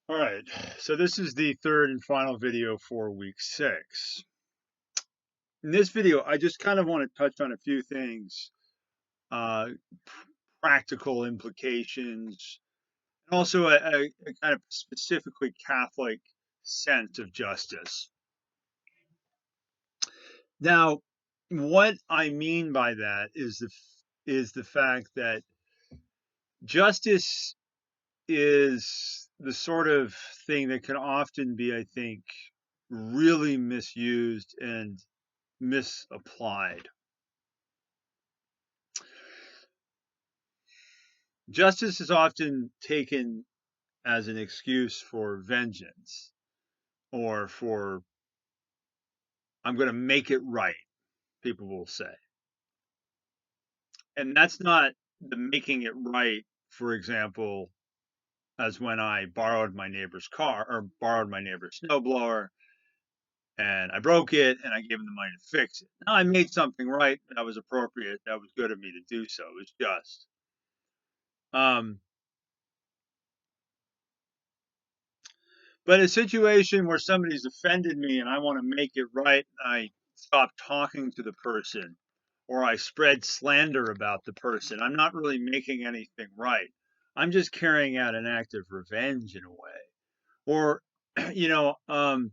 All right, so this is the third and final video for week 6. In this video, I just kind of want to touch on a few things, uh, practical implications, and also a kind of specifically Catholic sense of justice. Now, what I mean by that is the fact that justice is the sort of thing that can often be, I think, really misused and misapplied. Justice is often taken as an excuse for vengeance or for, I'm going to make it right, people will say. And that's not the making it right, for example, as when I borrowed my neighbor's car or borrowed my neighbor's snowblower and I broke it and I gave him the money to fix it. Now I made something right. That was appropriate. That was good of me to do so. It was just. Um, But a situation where somebody's offended me and I want to make it right, and I stop talking to the person or I spread slander about the person, I'm not really making anything right. I'm just carrying out an act of revenge in a way. Or, you know, go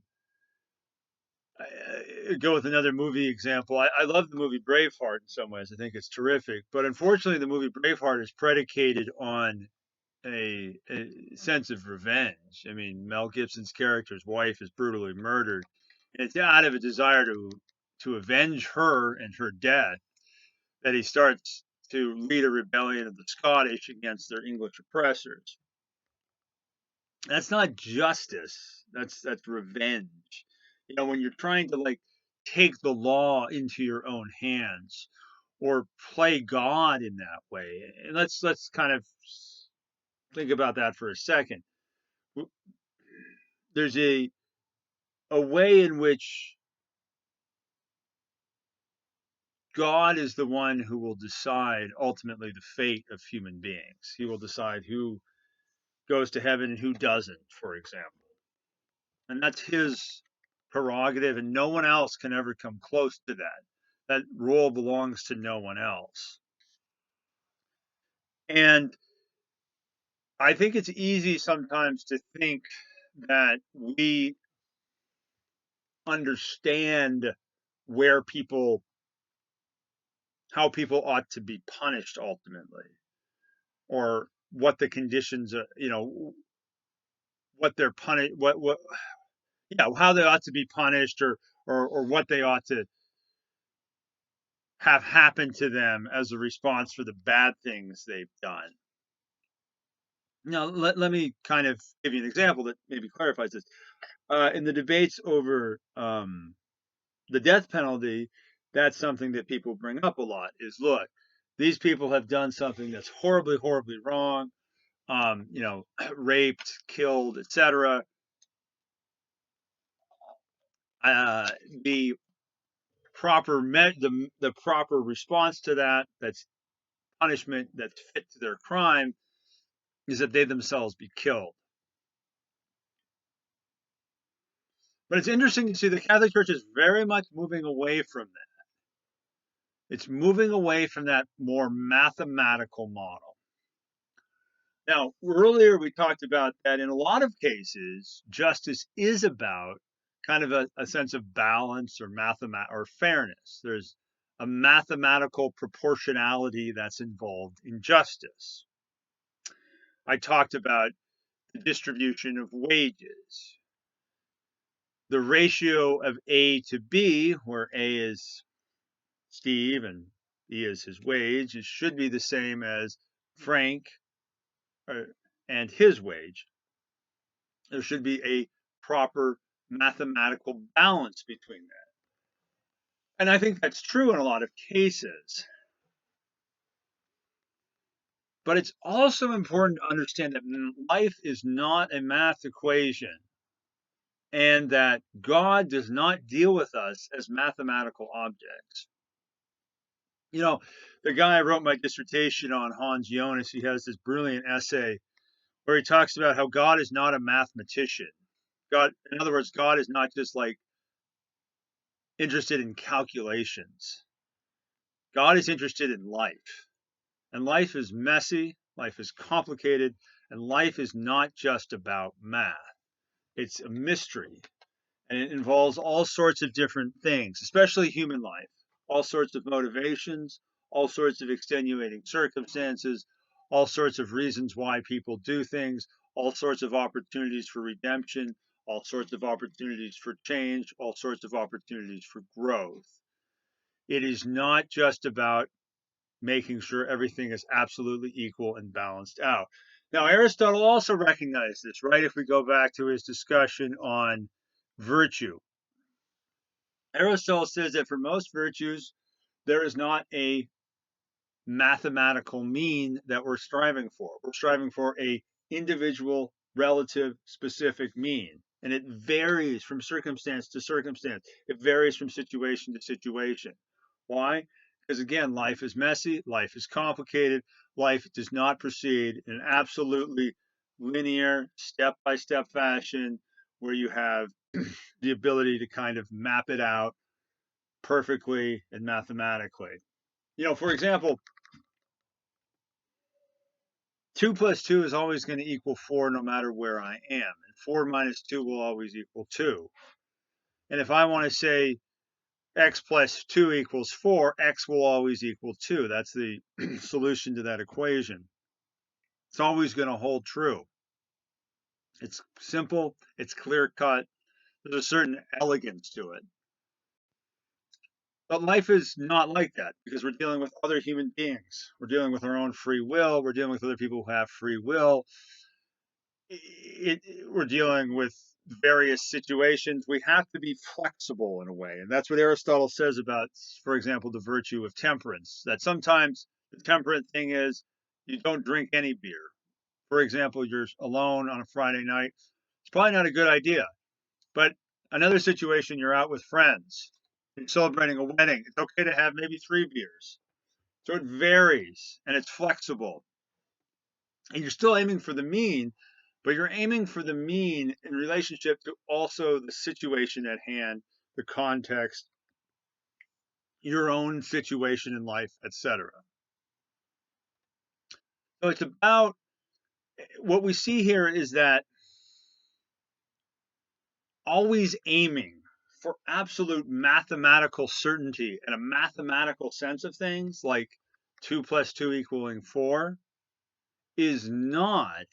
with another movie example. I love the movie Braveheart in some ways. I think it's terrific. But unfortunately, the movie Braveheart is predicated on a sense of revenge. I mean, Mel Gibson's character's wife is brutally murdered, and it's out of a desire to avenge her and her death that he starts to lead a rebellion of the Scottish against their English oppressors. That's not justice. That's revenge. You know, when you're trying to like take the law into your own hands or play God in that way. And let's kind of think about that for a second. There's a way in which God is the one who will decide ultimately the fate of human beings. He will decide who goes to heaven and who doesn't, for example. And that's his prerogative, and no one else can ever come close to that. That role belongs to no one else. And I think it's easy sometimes to think that we understand where people, how people ought to be punished ultimately, or what the conditions, what they're punished, what, yeah, how they ought to be punished, or what they ought to have happen to them as a response for the bad things they've done. Now, let me kind of give you an example that maybe clarifies this. In the debates over the death penalty, that's something that people bring up a lot is, look, these people have done something that's horribly, horribly wrong, raped, killed, etc. The the proper response to that's punishment that's fit to their crime is that they themselves be killed. But it's interesting to see the Catholic Church is very much moving away from that. It's moving away from that more mathematical model. Now, earlier we talked about that in a lot of cases, justice is about kind of a sense of balance or or fairness. There's a mathematical proportionality that's involved in justice. I talked about the distribution of wages, the ratio of A to B, where A is Steve and B is his wage, it should be the same as Frank and his wage. There should be a proper mathematical balance between that. And I think that's true in a lot of cases. But it's also important to understand that life is not a math equation and that God does not deal with us as mathematical objects. You know, the guy I wrote my dissertation on, Hans Jonas, he has this brilliant essay where he talks about how God is not a mathematician. God, in other words, God is not just like interested in calculations. God is interested in life. And life is messy, life is complicated, and life is not just about math. It's a mystery, and it involves all sorts of different things, especially human life, all sorts of motivations, all sorts of extenuating circumstances, all sorts of reasons why people do things, all sorts of opportunities for redemption, all sorts of opportunities for change, all sorts of opportunities for growth. It is not just about making sure everything is absolutely equal and balanced out. Now, Aristotle also recognized this, right? If we go back to his discussion on virtue, Aristotle says that for most virtues, there is not a mathematical mean that we're striving for. We're striving for a individual, relative, specific mean. And it varies from circumstance to circumstance. It varies from situation to situation. Why? Because again, life is messy, life is complicated, life does not proceed in an absolutely linear, step by step fashion where you have the ability to kind of map it out perfectly and mathematically. For example, 2 plus 2 is always going to equal 4 no matter where I am. And 4 minus 2 will always equal 2. And if I want to say x plus 2 equals 4, x will always equal 2. That's the solution to that equation. It's always going to hold true. It's simple, it's clear cut, there's a certain elegance to it. But life is not like that because we're dealing with other human beings. We're dealing with our own free will. We're dealing with other people who have free will. We're dealing with various situations. We have to be flexible in a way. And that's what Aristotle says about, for example, the virtue of temperance, that sometimes the temperate thing is you don't drink any beer. For example, you're alone on a Friday night. It's probably not a good idea. But another situation, you're out with friends, you're celebrating a wedding. It's okay to have maybe 3 beers. So it varies and it's flexible. And you're still aiming for the mean, but you're aiming for the mean in relationship to also the situation at hand, the context, your own situation in life, etc. So it's about what we see here is that always aiming for absolute mathematical certainty and a mathematical sense of things like 2 plus 2 equaling 4 is not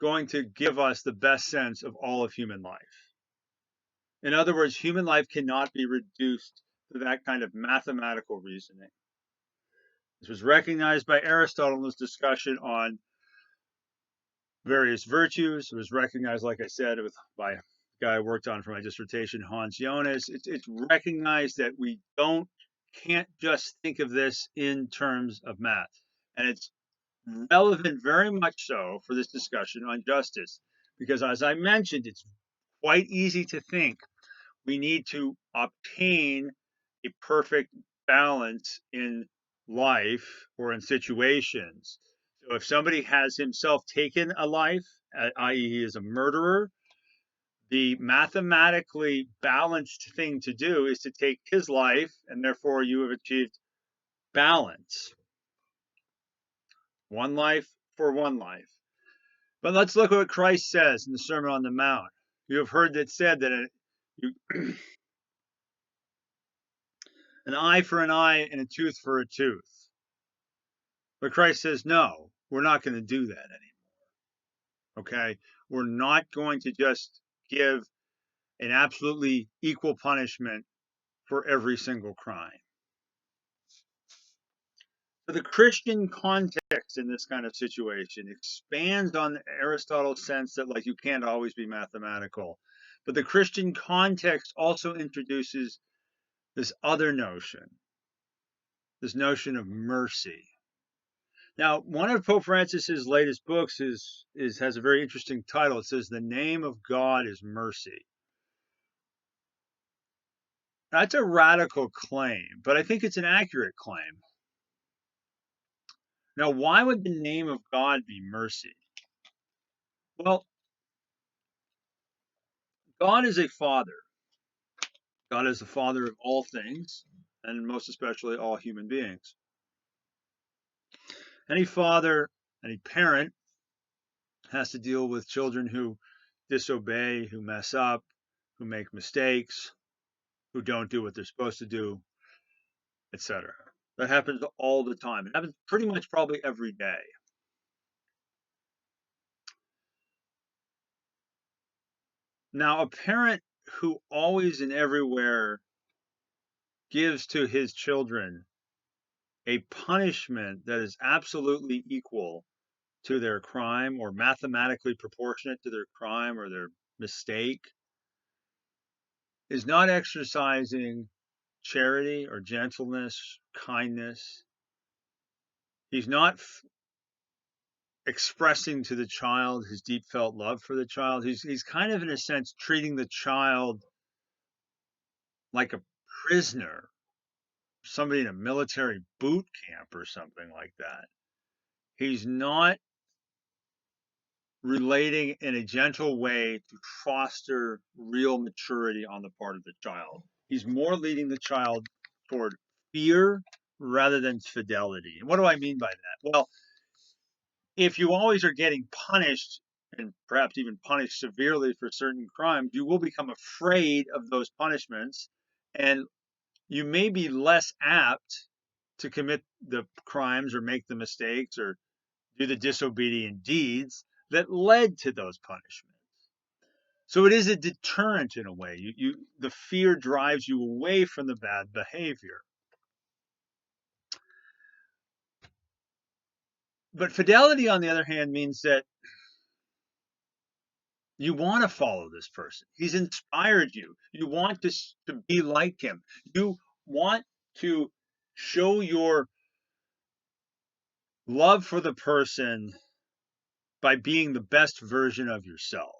going to give us the best sense of all of human life. In other words, human life cannot be reduced to that kind of mathematical reasoning. This was recognized by Aristotle in his discussion on various virtues. It was recognized, like I said, by a guy I worked on for my dissertation, Hans Jonas. It's recognized that we can't just think of this in terms of math. And it's relevant very much so for this discussion on justice, because as I mentioned, it's quite easy to think we need to obtain a perfect balance in life or in situations. So if somebody has himself taken a life, i.e., he is a murderer, the mathematically balanced thing to do is to take his life, and therefore you have achieved balance. One life for one life. But let's look at what Christ says in the Sermon on the Mount. You have heard that said that an eye for an eye and a tooth for a tooth. But Christ says, no, we're not going to do that anymore. Okay? We're not going to just give an absolutely equal punishment for every single crime. So the Christian context in this kind of situation expands on Aristotle's sense that like you can't always be mathematical. But the Christian context also introduces this other notion, this notion of mercy. Now, one of Pope Francis's latest books has a very interesting title. It says, "The Name of God is Mercy." That's a radical claim, but I think it's an accurate claim. Now, why would the name of God be mercy? Well, God is a father. God is the father of all things, and most especially all human beings. Any father, any parent has to deal with children who disobey, who mess up, who make mistakes, who don't do what they're supposed to do, etc. That happens all the time. It happens pretty much probably every day. Now, a parent who always and everywhere gives to his children a punishment that is absolutely equal to their crime or mathematically proportionate to their crime or their mistake is not exercising charity or gentleness, kindness. He's not expressing to the child his deep felt love for the child. He's kind of in a sense treating the child like a prisoner, somebody in a military boot camp or something like that. He's not relating in a gentle way to foster real maturity on the part of the child. He's more leading the child toward fear rather than fidelity. And what do I mean by that? Well, if you always are getting punished and perhaps even punished severely for certain crimes, you will become afraid of those punishments and you may be less apt to commit the crimes or make the mistakes or do the disobedient deeds that led to those punishments. So it is a deterrent in a way. The fear drives you away from the bad behavior. But fidelity, on the other hand, means that you want to follow this person. He's inspired you. You want to be like him. You want to show your love for the person by being the best version of yourself.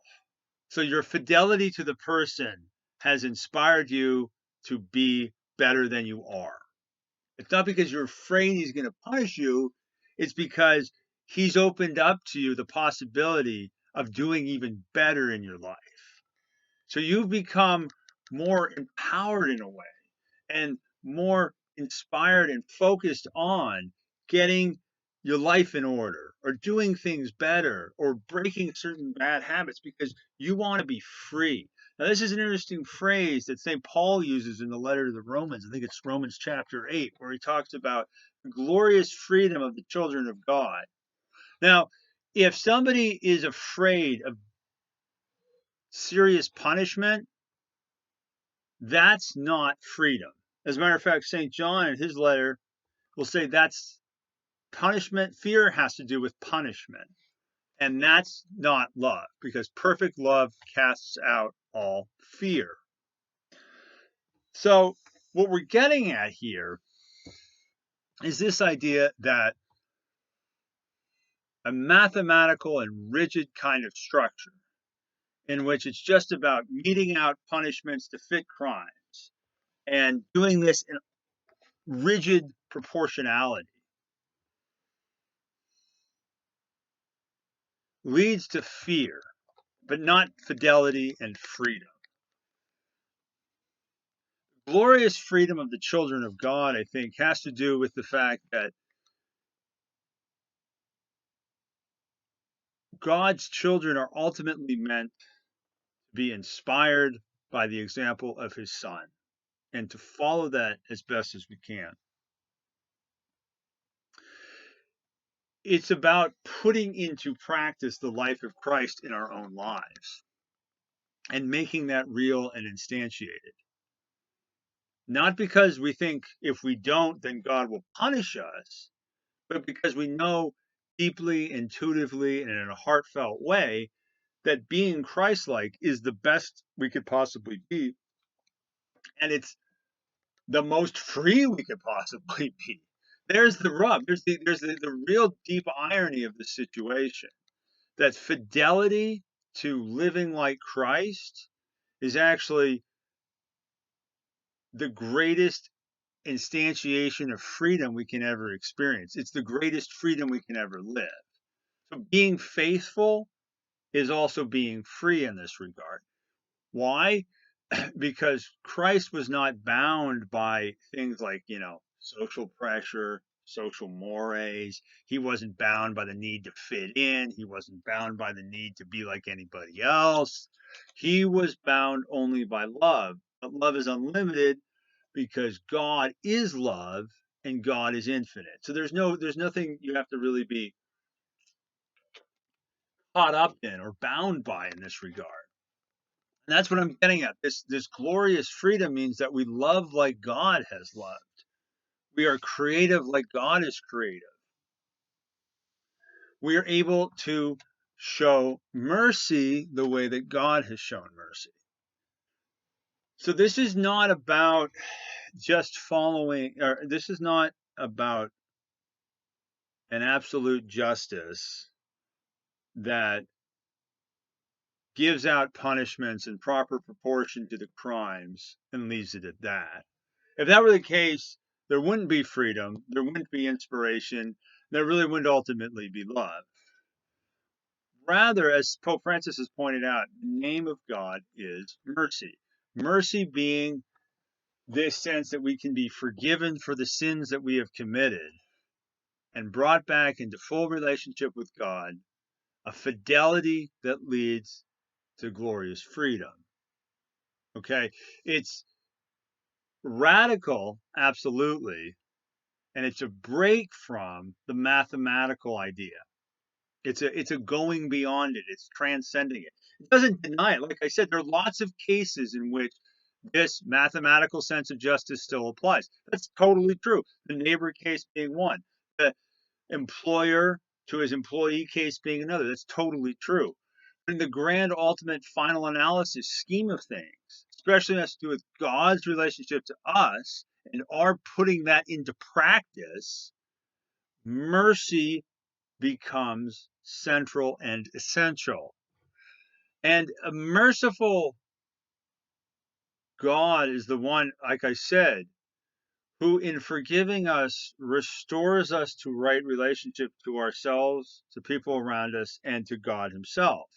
So your fidelity to the person has inspired you to be better than you are. It's not because you're afraid he's going to punish you. It's because he's opened up to you the possibility of doing even better in your life. So you've become more empowered in a way and more inspired and focused on getting your life in order or doing things better or breaking certain bad habits because you want to be free. Now, this is an interesting phrase that St. Paul uses in the letter to the Romans. I think it's Romans chapter 8, where he talks about the glorious freedom of the children of God. Now, if somebody is afraid of serious punishment, that's not freedom. As a matter of fact, St. John in his letter will say that's punishment. Fear has to do with punishment. And that's not love, because perfect love casts out all fear. So, what we're getting at here is this idea that a mathematical and rigid kind of structure in which it's just about meting out punishments to fit crimes and doing this in rigid proportionality leads to fear, but not fidelity and freedom. Glorious freedom of the children of God, I think, has to do with the fact that God's children are ultimately meant to be inspired by the example of his son and to follow that as best as we can. It's about putting into practice the life of Christ in our own lives and making that real and instantiated. Not because we think if we don't, then God will punish us, but because we know deeply, intuitively, and in a heartfelt way that being Christ-like is the best we could possibly be, and it's the most free we could possibly be. There's the rub. There's the real deep irony of the situation. That fidelity to living like Christ is actually the greatest instantiation of freedom we can ever experience. It's the greatest freedom we can ever live. So being faithful is also being free in this regard. Why? Because Christ was not bound by things like, social pressure, social mores. He wasn't bound by the need to fit in. He wasn't bound by the need to be like anybody else. He was bound only by love. But love is unlimited because God is love and God is infinite. So there's nothing you have to really be caught up in or bound by in this regard. And that's what I'm getting at. This glorious freedom means that we love like God has loved. We are creative like God is creative. We are able to show mercy the way that God has shown mercy. So this is not about just following, or this is not about an absolute justice that gives out punishments in proper proportion to the crimes and leaves it at that. If that were the case, there wouldn't be freedom, there wouldn't be inspiration, there really wouldn't ultimately be love. Rather, as Pope Francis has pointed out, the name of God is mercy. Mercy being this sense that we can be forgiven for the sins that we have committed and brought back into full relationship with God, a fidelity that leads to glorious freedom. Okay, it's radical, absolutely, and it's a break from the mathematical idea. It's a going beyond it. It's transcending it. It doesn't deny it. Like I said, there are lots of cases in which this mathematical sense of justice still applies. That's totally true. The neighbor case being one, the employer to his employee case being another. That's totally true. In the grand ultimate final analysis scheme of things, especially has to do with God's relationship to us and our putting that into practice, mercy becomes central and essential. And a merciful God is the one, like I said, who in forgiving us restores us to right relationship to ourselves, to people around us, and to God himself.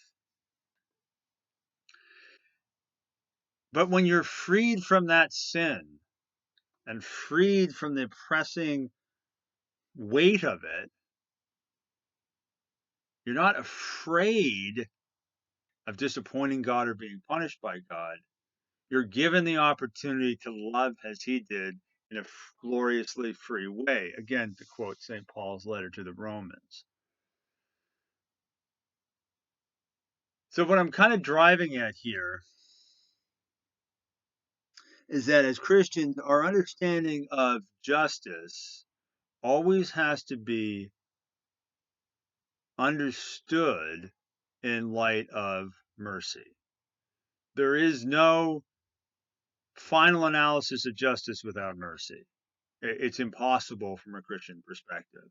But when you're freed from that sin and freed from the oppressing weight of it, you're not afraid of disappointing God or being punished by God. You're given the opportunity to love as he did in a gloriously free way. Again, to quote St. Paul's letter to the Romans. So what I'm kind of driving at here is that as Christians, our understanding of justice always has to be understood in light of mercy. There is no final analysis of justice without mercy. It's impossible from a Christian perspective.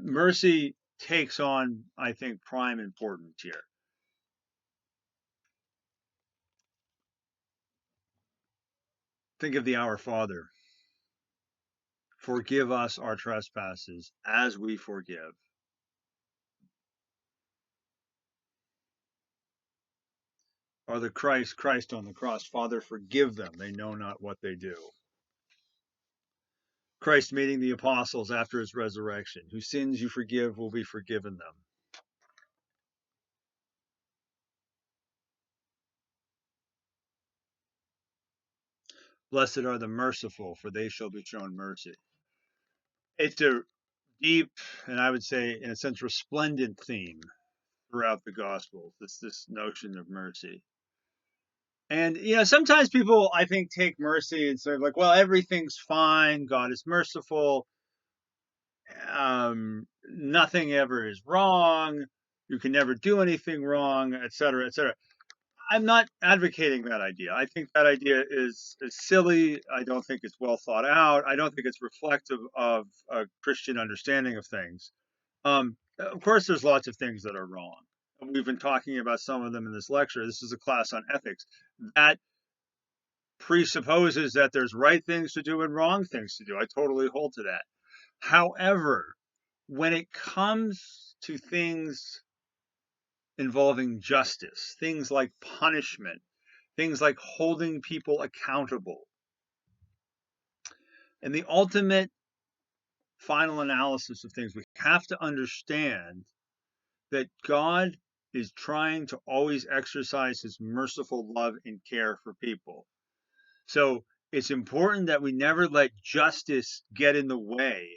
Mercy takes on, I think, prime importance here. Think of the Our Father. Forgive us our trespasses as we forgive. Or the Christ on the cross. Father, forgive them. They know not what they do. Christ meeting the apostles after his resurrection. Whose sins you forgive will be forgiven them. Blessed are the merciful, for they shall be shown mercy. It's a deep, and I would say, in a sense, resplendent theme throughout the Gospels. This notion of mercy. And sometimes people, I think, take mercy and say, like, well, everything's fine. God is merciful. Nothing ever is wrong. You can never do anything wrong, etc., etc. I'm not advocating that idea. I think that idea is silly. I don't think it's well thought out. I don't think it's reflective of a Christian understanding of things. Of course, there's lots of things that are wrong. We've been talking about some of them in this lecture. This is a class on ethics. That presupposes that there's right things to do and wrong things to do. I totally hold to that. However, when it comes to things involving justice, things like punishment, things like holding people accountable, and the ultimate final analysis of things, we have to understand that God is trying to always exercise his merciful love and care for people. So it's important that we never let justice get in the way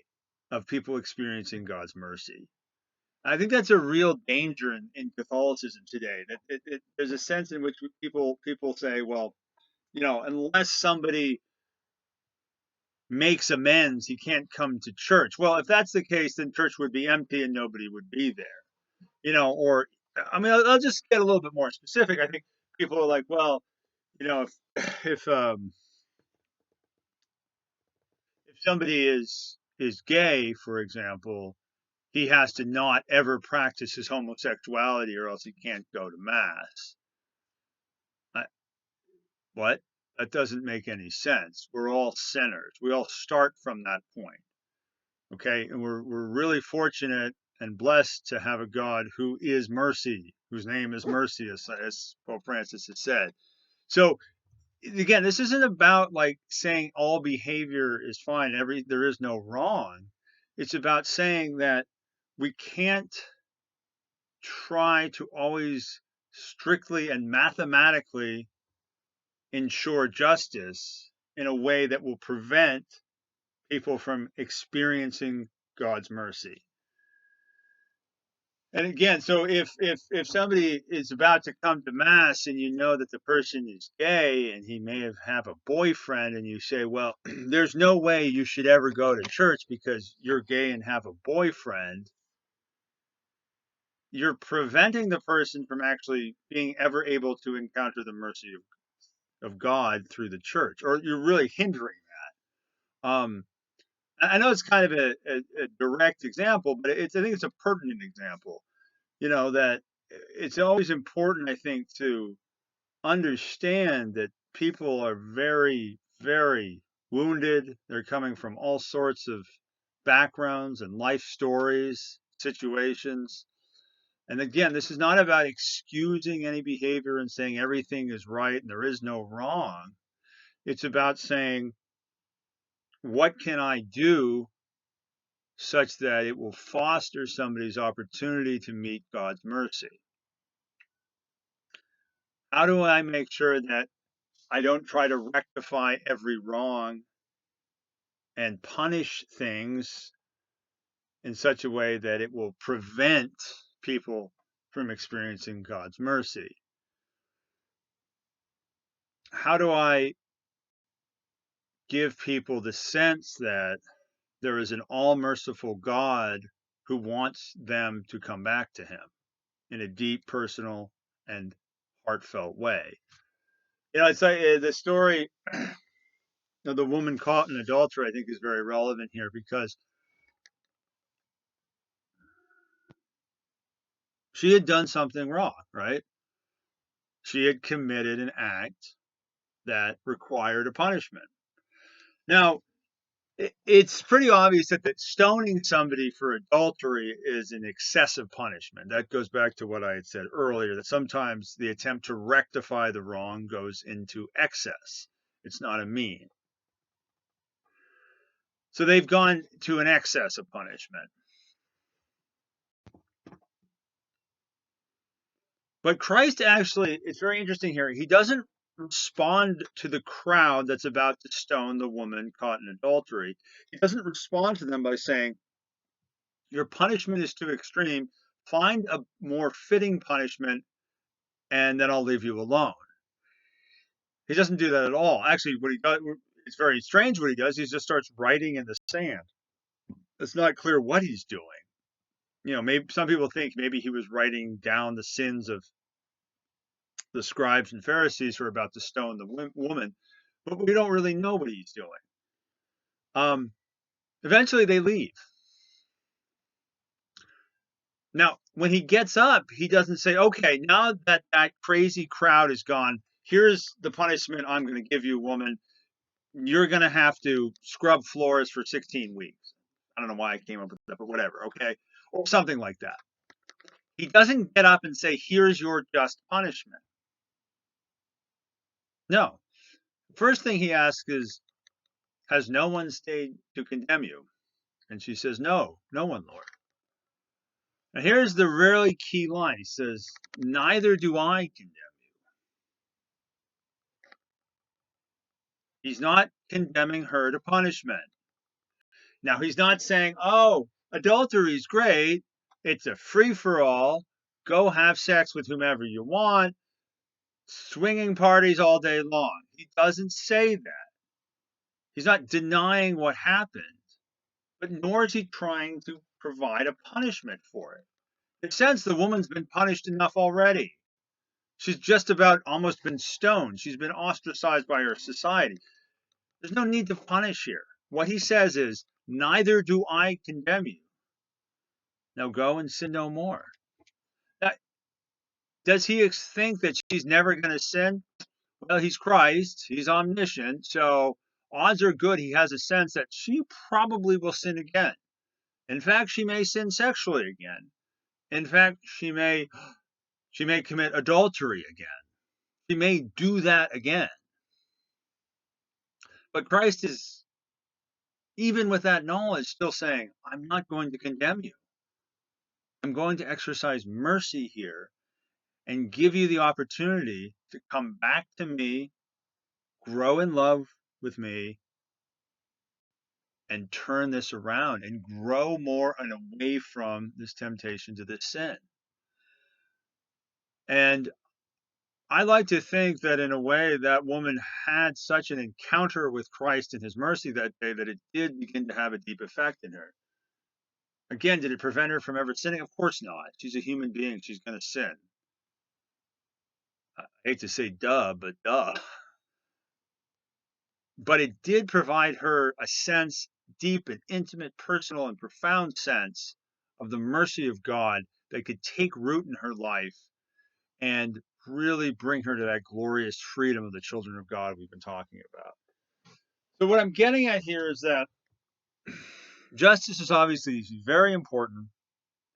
of people experiencing God's mercy. I think that's a real danger in Catholicism today. That there's a sense in which people say, well, unless somebody makes amends, he can't come to church. Well, if that's the case, then church would be empty and nobody would be there. Or I mean, I'll just get a little bit more specific. I think people are like, well, if somebody is gay, for example, he has to not ever practice his homosexuality or else he can't go to mass. What? That doesn't make any sense. We're all sinners. We all start from that point. Okay? And we're really fortunate and blessed to have a God who is mercy, whose name is mercy, as Pope Francis has said. So again, this isn't about like saying all behavior is fine, there is no wrong. It's about saying that we can't try to always strictly and mathematically ensure justice in a way that will prevent people from experiencing God's mercy. And again, so if somebody is about to come to mass and you know that the person is gay and he may have a boyfriend, and you say, well, there's no way you should ever go to church because you're gay and have a boyfriend, you're preventing the person from actually being ever able to encounter the mercy of God through the church, or you're really hindering that. I know it's kind of a direct example, but I think it's a pertinent example. That it's always important, I think, to understand that people are very, very wounded. They're coming from all sorts of backgrounds and life stories, situations. And again, this is not about excusing any behavior and saying everything is right and there is no wrong. It's about saying, what can I do such that it will foster somebody's opportunity to meet God's mercy? How do I make sure that I don't try to rectify every wrong and punish things in such a way that it will prevent people from experiencing God's mercy? How do I give people the sense that there is an all-merciful God who wants them to come back to him in a deep, personal, and heartfelt way? It's like the story of the woman caught in adultery, I think, is very relevant here, because she had done something wrong, right? She had committed an act that required a punishment. Now, it's pretty obvious that stoning somebody for adultery is an excessive punishment. That goes back to what I had said earlier, that sometimes the attempt to rectify the wrong goes into excess. It's not a mean. So they've gone to an excess of punishment. But Christ actually, it's very interesting here. He doesn't respond to the crowd that's about to stone the woman caught in adultery. He doesn't respond to them by saying, your punishment is too extreme. Find a more fitting punishment, and then I'll leave you alone. He doesn't do that at all. Actually, what he does, it's very strange what he does. He just starts writing in the sand. It's not clear what he's doing. Maybe some people think maybe he was writing down the sins of the scribes and Pharisees who are about to stone the woman, but we don't really know what he's doing. Eventually they leave. Now, when he gets up, he doesn't say, okay, now that crazy crowd is gone, here's the punishment I'm going to give you, woman. You're going to have to scrub floors for 16 weeks. I don't know why I came up with that, but whatever, okay? Or something like that. He doesn't get up and say, here's your just punishment. No. First thing he asks is, has no one stayed to condemn you? And she says, no, no one, Lord. Now here's the really key line. He says, neither do I condemn you. He's not condemning her to punishment. Now he's not saying, oh, adultery is great. It's a free-for-all. Go have sex with whomever you want. Swinging parties all day long. He doesn't say that. He's not denying what happened, but nor is he trying to provide a punishment for it. In a sense, the woman's been punished enough already. She's just about almost been stoned. She's been ostracized by her society. There's no need to punish here. What he says is, neither do I condemn you. Now go and sin no more. Now, does he think that she's never going to sin? Well, he's Christ. He's omniscient. So odds are good he has a sense that she probably will sin again. In fact, she may sin sexually again. In fact, she may commit adultery again. She may do that again. But Christ is, even with that knowledge, still saying, I'm not going to condemn you. I'm going to exercise mercy here and give you the opportunity to come back to me, grow in love with me, and turn this around and grow more and away from this temptation to this sin. And I like to think that in a way that woman had such an encounter with Christ and his mercy that day that it did begin to have a deep effect in her. Again, did it prevent her from ever sinning? Of course not. She's a human being. She's going to sin. I hate to say duh, but duh. But it did provide her a sense, deep and intimate, personal and profound sense of the mercy of God that could take root in her life and really bring her to that glorious freedom of the children of God we've been talking about. So what I'm getting at here is that justice is obviously very important.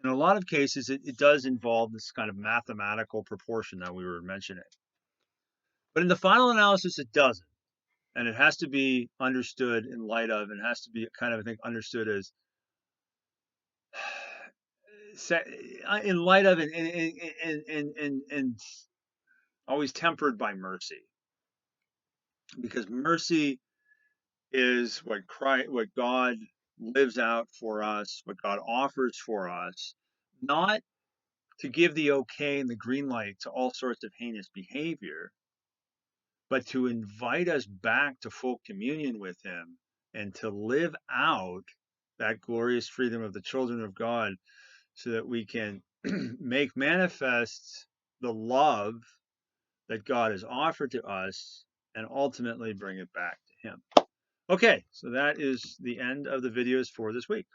In a lot of cases, it does involve this kind of mathematical proportion that we were mentioning. But in the final analysis, it doesn't. And it has to be understood in light of, and has to be kind of, I think, understood as in light of and always tempered by mercy. Because mercy is what God lives out for us, what God offers for us, not to give the okay and the green light to all sorts of heinous behavior, but to invite us back to full communion with him and to live out that glorious freedom of the children of God so that we can make manifest the love that God has offered to us and ultimately bring it back to him. Okay, so that is the end of the videos for this week.